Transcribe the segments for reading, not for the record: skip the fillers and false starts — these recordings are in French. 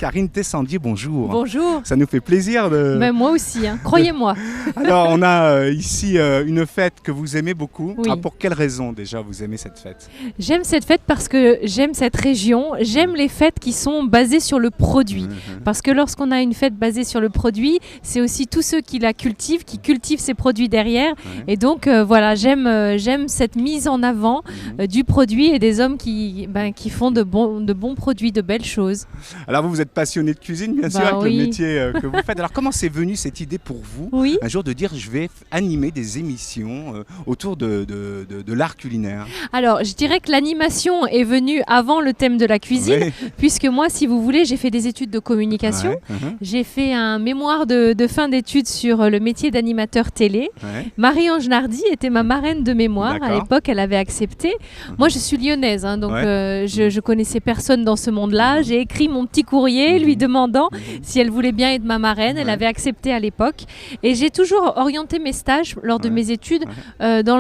Karine Tessandier, bonjour. Bonjour. Ça nous fait plaisir de... Mais moi aussi, croyez-moi. Alors, on a ici une fête que vous aimez beaucoup. Oui. Pour quelle raison déjà vous aimez cette fête? J'aime cette fête parce que j'aime cette région. J'aime les fêtes qui sont basées sur le produit. Parce que lorsqu'on a une fête basée sur le produit, c'est aussi tous ceux qui la cultivent, qui cultivent ces produits derrière. Et donc, voilà, j'aime cette mise en avant du produit et des hommes qui font de bons produits, de belles choses. Alors vous êtes passionné de cuisine, bien sûr, avec le métier que vous faites. Alors comment c'est venu cette idée pour vous, un jour de dire je vais animer des émissions autour de l'art culinaire? Alors je dirais que l'animation est venue avant le thème de la cuisine, puisque moi, si vous voulez, j'ai fait des études de communication. J'ai fait un mémoire de fin d'études sur le métier d'animateur télé. Marie-Ange Nardi était ma marraine de mémoire. À l'époque, elle avait accepté. Moi, je suis lyonnaise, donc je connaissais personne dans ce monde-là. J'ai écrit mon petit courrier lui demandant si elle voulait bien être ma marraine. Elle avait accepté à l'époque. Et j'ai toujours orienté mes stages lors de mes études dans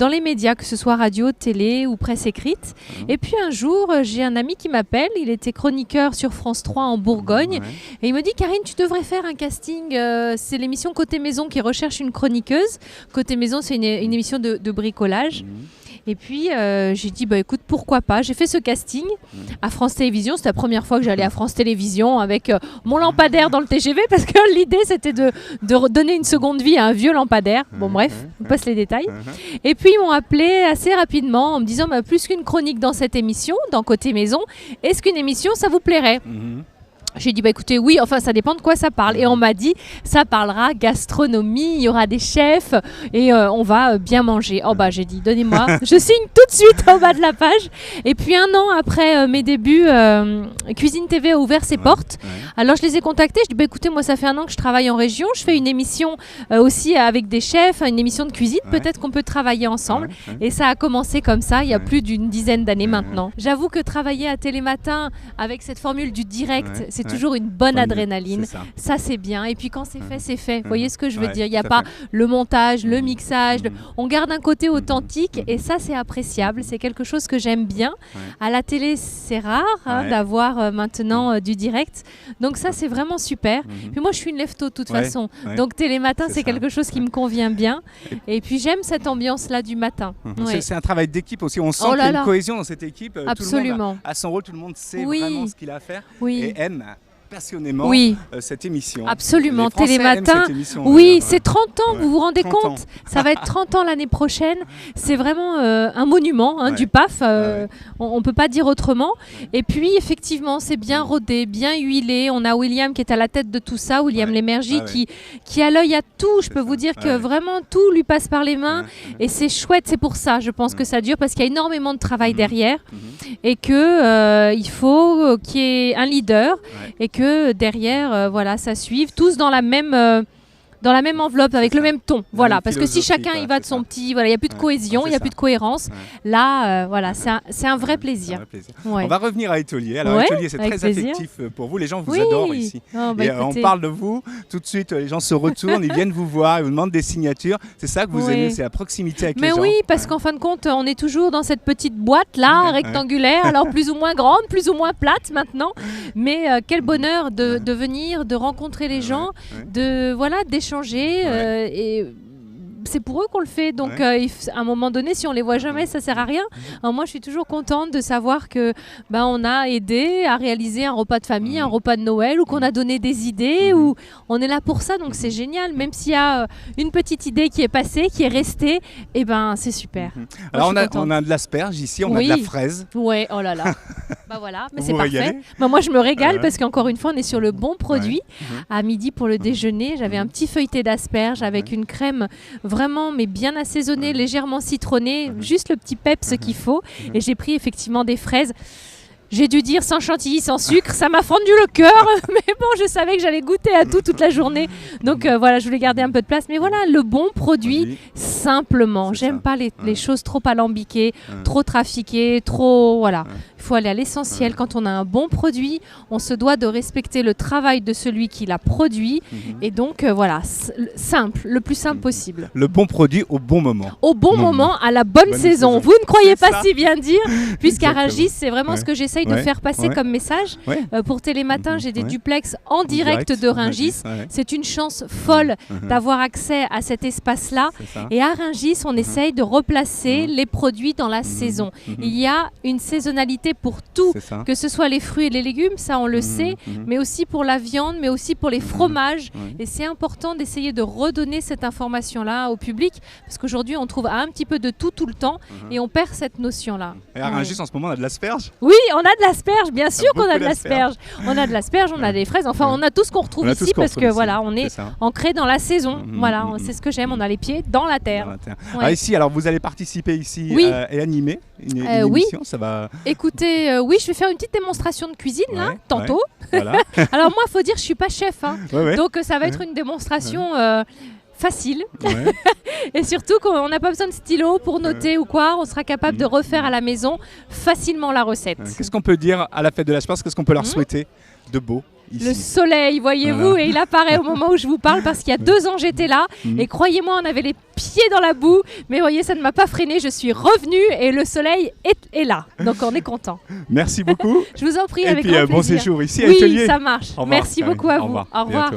les médias, que ce soit radio, télé ou presse écrite. Et puis un jour, j'ai un ami qui m'appelle. Il était chroniqueur sur France 3 en Bourgogne. Et il me dit, Karine, tu devrais faire un casting. C'est l'émission Côté Maison qui recherche une chroniqueuse. Côté Maison, c'est une émission de bricolage. Et puis, j'ai dit, écoute, pourquoi pas. J'ai fait ce casting à France Télévisions. C'était la première fois que j'allais à France Télévisions avec mon lampadaire dans le TGV, parce que l'idée, c'était de redonner une seconde vie à un vieux lampadaire. Bon, bref, on passe les détails. Et puis, ils m'ont appelé assez rapidement en me disant, plus qu'une chronique dans cette émission, dans Côté Maison, est-ce qu'une émission, ça vous plairait ? J'ai dit, écoutez, oui, enfin, ça dépend de quoi ça parle. Et on m'a dit, ça parlera gastronomie, il y aura des chefs et on va bien manger. J'ai dit, donnez-moi, je signe tout de suite au bas de la page. Et puis 1 an après mes débuts, Cuisine TV a ouvert ses portes. Alors, je les ai contactés. Je dis, écoutez, moi, ça fait 1 an que je travaille en région. Je fais une émission aussi avec des chefs, une émission de cuisine. Peut-être qu'on peut travailler ensemble. Et ça a commencé comme ça, il y a plus d'une dizaine d'années maintenant. J'avoue que travailler à Télématin avec cette formule du direct, c'est toujours une bonne adrénaline. Ça, c'est bien. Et puis quand c'est fait, c'est fait. Vous voyez ce que je veux dire? Il n'y a pas le montage, le mixage. On garde un côté authentique et ça, c'est appréciable. C'est quelque chose que j'aime bien. À la télé, c'est rare d'avoir maintenant du direct. Donc ça, c'est vraiment super. Puis moi, je suis une lève-tôt de toute façon. Donc Télématin, c'est quelque chose qui me convient bien. Et puis j'aime cette ambiance-là du matin. C'est un travail d'équipe aussi. On sent qu'il y a une cohésion dans cette équipe. Absolument. Tout le monde a son rôle. Tout le monde sait vraiment ce qu'il a à faire. Et aime passionnément cette émission. Absolument, Les Français Télématin. Émission, c'est 30 ans, vous vous rendez compte? Ça va être 30 ans l'année prochaine. C'est vraiment un monument du PAF. On ne peut pas dire autrement. Et puis, effectivement, c'est bien rodé, bien huilé. On a William qui est à la tête de tout ça, William Lémergie, qui a l'œil à tout. Je peux vous dire que vraiment tout lui passe par les mains. Et c'est chouette, c'est pour ça, je pense que ça dure, parce qu'il y a énormément de travail derrière. Et qu'il faut qu'il y ait un leader et que derrière, ça suive tous dans la même enveloppe, avec le même ton. Voilà, parce que si chacun y va de son petit... Voilà, il n'y a plus de cohésion, il n'y a plus de cohérence. Là, c'est un vrai plaisir. On va revenir à Etolier. Alors, Etolier, c'est très affectif pour vous. Les gens vous adorent ici. On parle de vous. Tout de suite, les gens se retournent, ils viennent vous voir, ils vous demandent des signatures. C'est ça que vous aimez, c'est la proximité avec les gens. Mais oui, parce qu'en fin de compte, on est toujours dans cette petite boîte-là, rectangulaire, alors plus ou moins grande, plus ou moins plate maintenant. Mais quel bonheur de venir, de rencontrer les gens, d'échanger. Et c'est pour eux qu'on le fait, donc à un moment donné, si on les voit jamais, ça sert à rien. Alors moi, je suis toujours contente de savoir que on a aidé à réaliser un repas de famille, un repas de Noël, ou qu'on a donné des idées, ou on est là pour ça, donc c'est génial. Même s'il y a une petite idée qui est passée, qui est restée, c'est super. Alors on a de l'asperge ici, on a de la fraise. Ouais, oh là là. Voilà, mais c'est parfait. Moi, je me régale parce qu'encore une fois, on est sur le bon produit. À midi pour le déjeuner, j'avais un petit feuilleté d'asperges avec une crème vraiment, mais bien assaisonnée, légèrement citronnée, juste le petit peps qu'il faut. Et j'ai pris effectivement des fraises. J'ai dû dire sans chantilly, sans sucre, ça m'a fendu le cœur, mais bon, je savais que j'allais goûter à tout toute la journée. Donc je voulais garder un peu de place. Mais voilà, le bon produit, simplement. J'aime pas les choses trop alambiquées, trop trafiquées, trop... Voilà. Il faut aller à l'essentiel. Quand on a un bon produit, on se doit de respecter le travail de celui qui l'a produit. Et donc, simple, le plus simple possible. Le bon produit au bon moment. Au bon moment, à la bonne saison. Vous ne croyez pas si bien dire, puisqu'à Rungis, c'est vraiment ce que j'essaye j'essaye de faire passer comme message. Pour Télématin, j'ai des duplex en direct de Rungis. C'est une chance folle d'avoir accès à cet espace-là. Et à Rungis, on essaye de replacer les produits dans la saison. Il y a une saisonnalité pour tout, que ce soit les fruits et les légumes, ça on le sait, mais aussi pour la viande, mais aussi pour les fromages. Et c'est important d'essayer de redonner cette information-là au public, parce qu'aujourd'hui, on trouve un petit peu de tout le temps, et on perd cette notion-là. Et à Rungis, en ce moment, on a de l'asperge? Oui, on a de l'asperge, bien sûr qu'on a de l'asperge. On a de l'asperge, on a des fraises, enfin, on a tout ce qu'on retrouve ici, parce que voilà, on est ancré dans la saison. Voilà, c'est ce que j'aime, on a les pieds dans la terre. Ici, alors vous allez participer ici et animer une émission, ça va... Écoutez, oui, je vais faire une petite démonstration de cuisine, là, tantôt. Voilà. Alors moi, il faut dire, je ne suis pas chef, hein. Donc ça va être une démonstration facile. Et surtout qu'on n'a pas besoin de stylo pour noter ou quoi, on sera capable de refaire à la maison facilement la recette. Qu'est-ce qu'on peut dire à la fête de l'asperge? Qu'est-ce qu'on peut leur souhaiter de beau ici? Le soleil, voyez-vous, et il apparaît au moment où je vous parle, parce qu'il y a 2 ans j'étais là, et croyez-moi, on avait les pieds dans la boue, mais voyez, ça ne m'a pas freiné, je suis revenue et le soleil est là, donc on est content. Merci beaucoup. Je vous en prie, avec grand plaisir. Bon séjour ici à Atelier. Oui, ça marche. Merci beaucoup à vous. Au revoir.